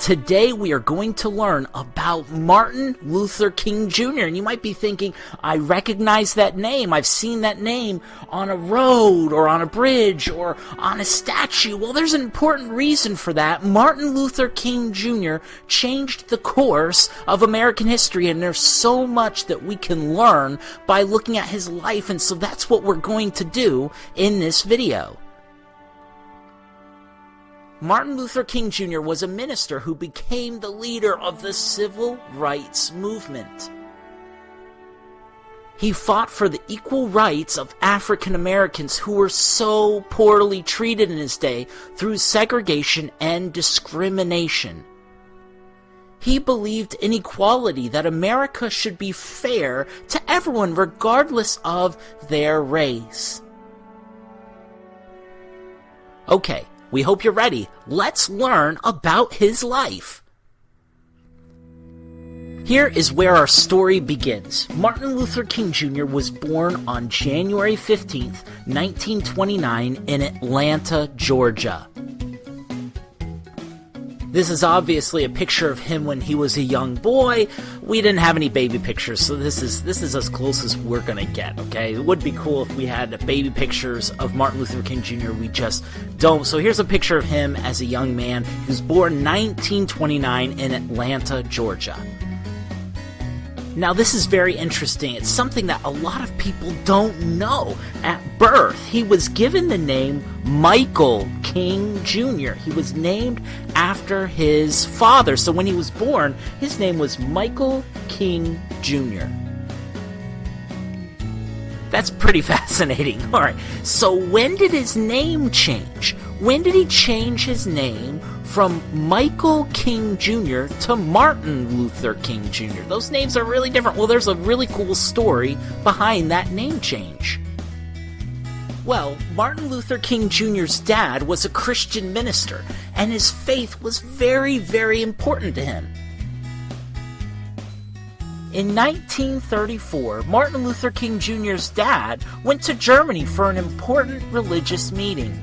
Today we are going to learn about Martin Luther King Jr. And you might be thinking, I recognize that name. I've seen that name on a road or on a bridge or on a statue. Well, there's an important reason for that. Martin Luther King Jr. changed the course of American history, and there's so much that we can learn by looking at his life, and so that's what we're going to do in this video. Martin Luther King Jr. was a minister who became the leader of the civil rights movement. He fought for the equal rights of African Americans who were so poorly treated in his day through segregation and discrimination. He believed in equality, that America should be fair to everyone regardless of their race. Okay. We hope you're ready. Let's learn about his life. Here is where our story begins. Martin Luther King Jr. was born on January 15th, 1929 in Atlanta, Georgia. This is obviously a picture of him when he was a young boy. We didn't have any baby pictures, so this is as close as we're gonna get, okay? It would be cool if we had baby pictures of Martin Luther King Jr. We just don't. So here's a picture of him as a young man. He was born 1929 in Atlanta, Georgia. Now, this is very interesting. It's something that a lot of people don't know. At birth, he was given the name Michael King Jr. He was named after his father. So when he was born, his name was Michael King Jr. That's pretty fascinating. All right, so when did his name change? When did he change his name from Michael King Jr. to Martin Luther King Jr.? Those names are really different. Well, there's a really cool story behind that name change. Well, Martin Luther King Jr.'s dad was a Christian minister, and his faith was very, very important to him. In 1934, Martin Luther King Jr.'s dad went to Germany for an important religious meeting.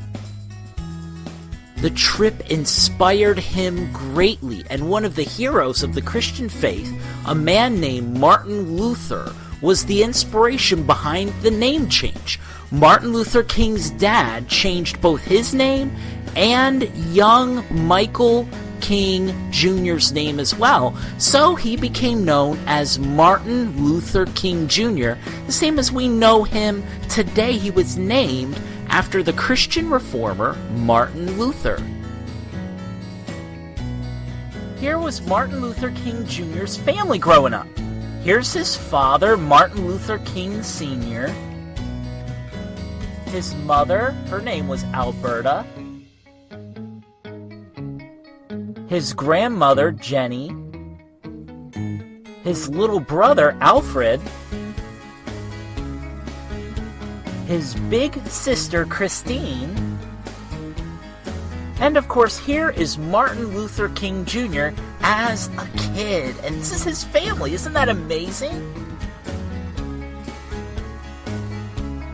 The trip inspired him greatly, and one of the heroes of the Christian faith, a man named Martin Luther, was the inspiration behind the name change. Martin Luther King's dad changed both his name and young Michael King Jr.'s name as well, so he became known as Martin Luther King Jr., the same as we know him today. He was named after the Christian reformer Martin Luther. Here was Martin Luther King Jr.'s family growing up. Here's his father, Martin Luther King Sr., his mother, her name was Alberta, his grandmother, Jenny, his little brother, Alfred, his big sister, Christine, and of course, here is Martin Luther King Jr. as a kid. And this is his family. Isn't that amazing?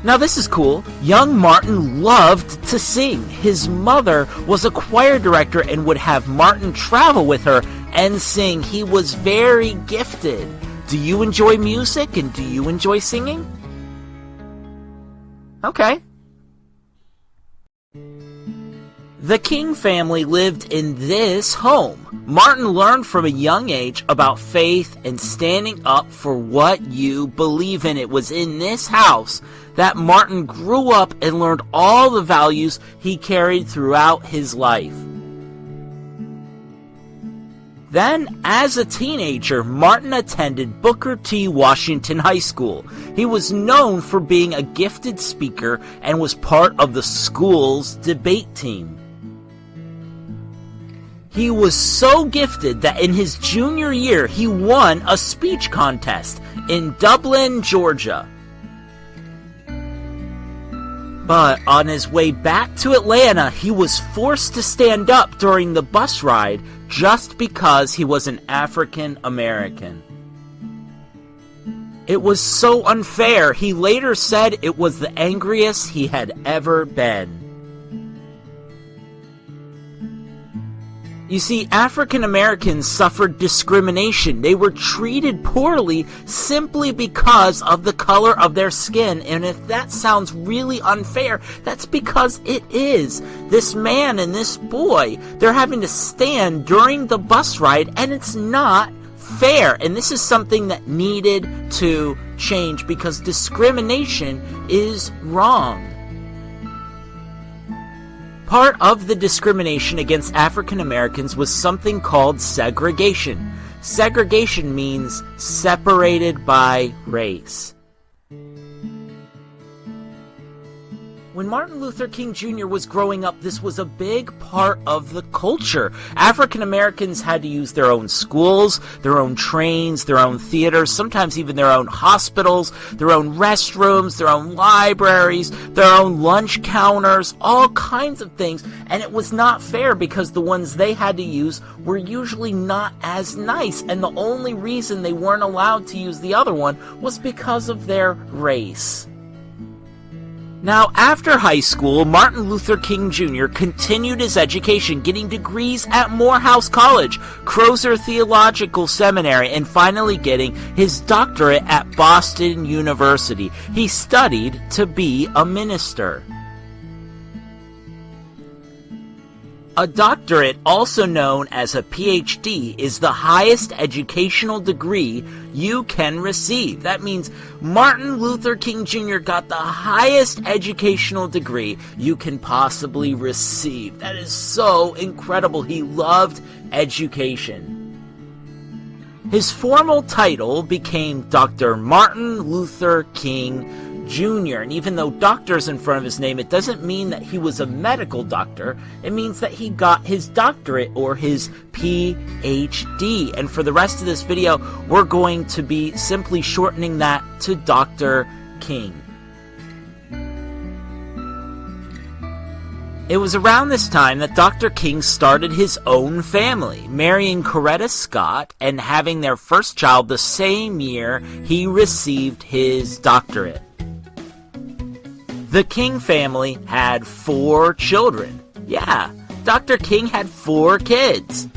Now this is cool. Young Martin loved to sing. His mother was a choir director and would have Martin travel with her and sing. He was very gifted. Do you enjoy music and do you enjoy singing? Okay. The King family lived in this home. Martin learned from a young age about faith and standing up for what you believe in. It was in this house that Martin grew up and learned all the values he carried throughout his life. Then, as a teenager, Martin attended Booker T. Washington High School. He was known for being a gifted speaker and was part of the school's debate team. He was so gifted that in his junior year, he won a speech contest in Dublin, Georgia. But on his way back to Atlanta, he was forced to stand up during the bus ride just because he was an African American. It was so unfair. He later said it was the angriest he had ever been. You see, African Americans suffered discrimination. They were treated poorly simply because of the color of their skin. And if that sounds really unfair, that's because it is. This man and this boy, they're having to stand during the bus ride, and it's not fair. And this is something that needed to change because discrimination is wrong. Part of the discrimination against African Americans was something called segregation. Segregation means separated by race. When Martin Luther King Jr. was growing up, this was a big part of the culture. African Americans had to use their own schools, their own trains, their own theaters, sometimes even their own hospitals, their own restrooms, their own libraries, their own lunch counters, all kinds of things. And it was not fair because the ones they had to use were usually not as nice. And the only reason they weren't allowed to use the other one was because of their race. Now, after high school, Martin Luther King Jr. continued his education, getting degrees at Morehouse College, Crozer Theological Seminary, and finally getting his doctorate at Boston University. He studied to be a minister. A doctorate, also known as a PhD, is the highest educational degree you can receive. That means Martin Luther King Jr. got the highest educational degree you can possibly receive. That is so incredible. He loved education. His formal title became Dr. Martin Luther King Jr. And even though doctor's in front of his name, it doesn't mean that he was a medical doctor. It means that he got his doctorate or his PhD. And for the rest of this video, we're going to be simply shortening that to Dr. King. It was around this time that Dr. King started his own family, marrying Coretta Scott and having their first child the same year he received his doctorate. The King family had 4 children. Yeah, Dr. King had 4 kids.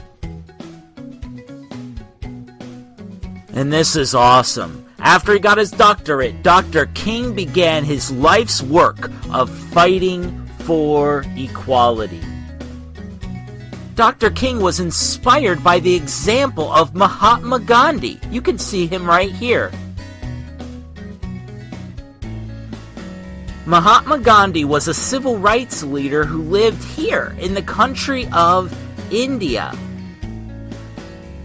And this is awesome. After he got his doctorate, Dr. King began his life's work of fighting for equality. Dr. King was inspired by the example of Mahatma Gandhi. You can see him right here. Mahatma Gandhi was a civil rights leader who lived here in the country of India.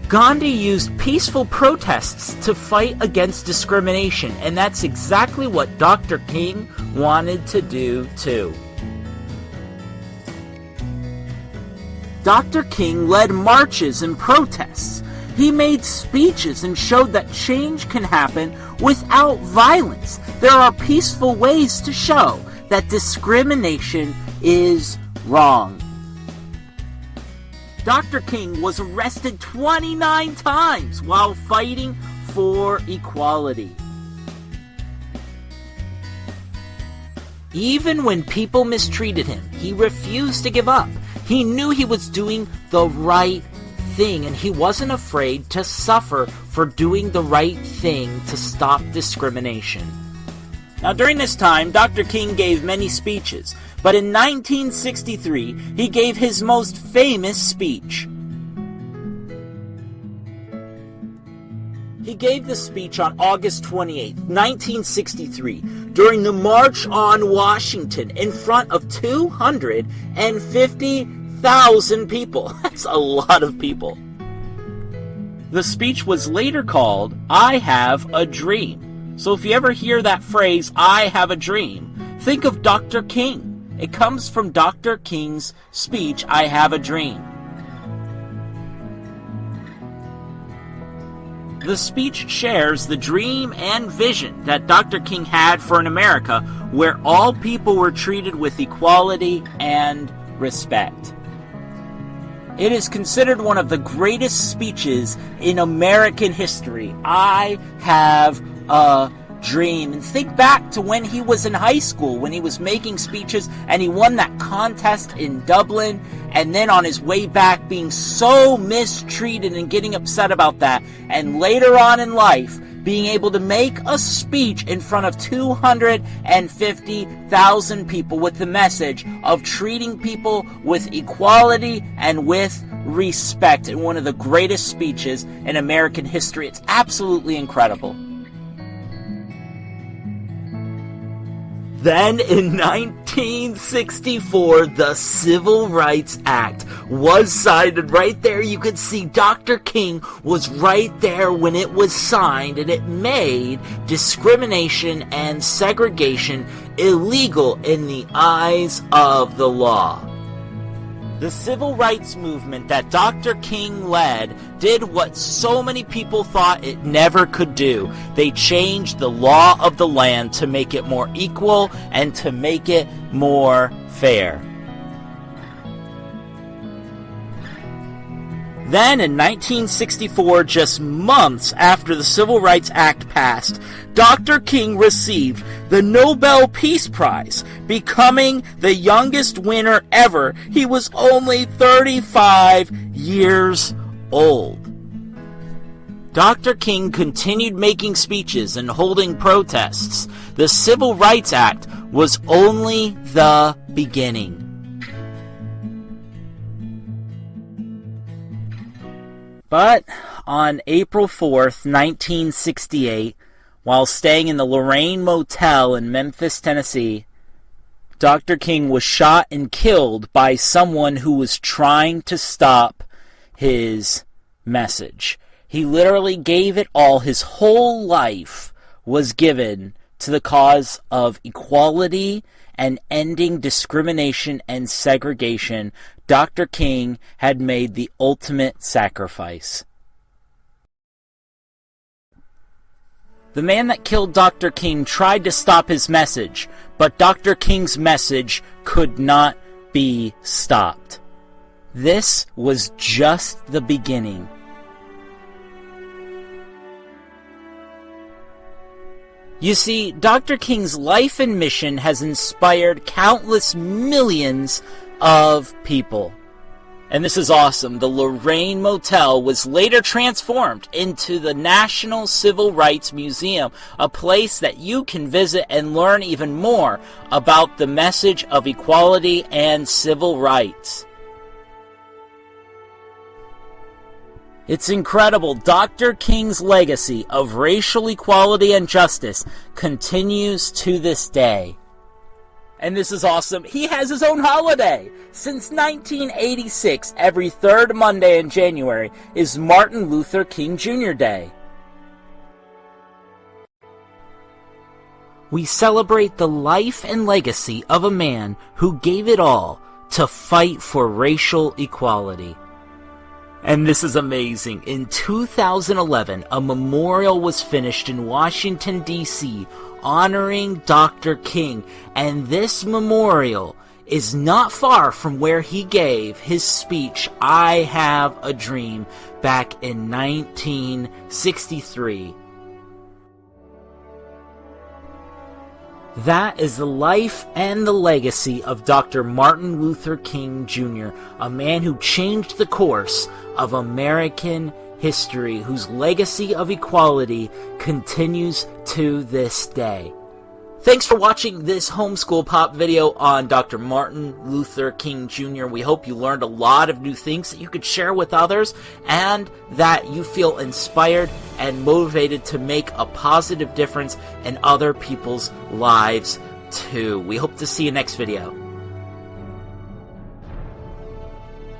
Gandhi used peaceful protests to fight against discrimination, and that's exactly what Dr. King wanted to do too. Dr. King led marches and protests. He made speeches and showed that change can happen without violence. There are peaceful ways to show that discrimination is wrong. Dr. King was arrested 29 times while fighting for equality. Even when people mistreated him, he refused to give up. He knew he was doing the right thing, and he wasn't afraid to suffer for doing the right thing to stop discrimination. Now, during this time, Dr. King gave many speeches, but in 1963, he gave his most famous speech. He gave the speech on August 28, 1963, during the March on Washington in front of 250,000 people. That's a lot of people. The speech was later called, "I Have a Dream." So if you ever hear that phrase, "I have a dream," think of Dr. King. It comes from Dr. King's speech, "I Have a Dream." The speech shares the dream and vision that Dr. King had for an America where all people were treated with equality and respect. It is considered one of the greatest speeches in American history. I have a dream. And think back to when he was in high school, when he was making speeches and he won that contest in Dublin, and then on his way back being so mistreated and getting upset about that, and later on in life being able to make a speech in front of 250,000 people with the message of treating people with equality and with respect, in one of the greatest speeches in American history. It's absolutely incredible. Then in 1964, the Civil Rights Act was signed, and right there you could see Dr. King was right there when it was signed, and it made discrimination and segregation illegal in the eyes of the law. The civil rights movement that Dr. King led did what so many people thought it never could do. They changed the law of the land to make it more equal and to make it more fair. Then in 1964, just months after the Civil Rights Act passed, Dr. King received the Nobel Peace Prize, becoming the youngest winner ever. He was only 35 years old. Dr. King continued making speeches and holding protests. The Civil Rights Act was only the beginning. But on April 4th, 1968, while staying in the Lorraine Motel in Memphis, Tennessee, Dr. King was shot and killed by someone who was trying to stop his message. He literally gave it all. His whole life was given to the cause of equality and ending discrimination and segregation. Dr. King had made the ultimate sacrifice. The man that killed Dr. King tried to stop his message, but Dr. King's message could not be stopped. This was just the beginning. You see, Dr. King's life and mission has inspired countless millions of people. And this is awesome. The Lorraine Motel was later transformed into the National Civil Rights Museum, a place that you can visit and learn even more about the message of equality and civil rights. It's incredible. Dr. King's legacy of racial equality and justice continues to this day. And this is awesome. He has his own holiday. Since 1986, every third Monday in January is Martin Luther King Jr. Day. We celebrate the life and legacy of a man who gave it all to fight for racial equality. And this is amazing. In 2011, a memorial was finished in Washington, D.C., honoring Dr. King. And this memorial is not far from where he gave his speech, "I Have a Dream," back in 1963. That is the life and the legacy of Dr. Martin Luther King Jr., a man who changed the course of American history, whose legacy of equality continues to this day. Thanks for watching this Homeschool Pop video on Dr. Martin Luther King Jr. We hope you learned a lot of new things that you could share with others, and that you feel inspired and motivated to make a positive difference in other people's lives too. We hope to see you next video.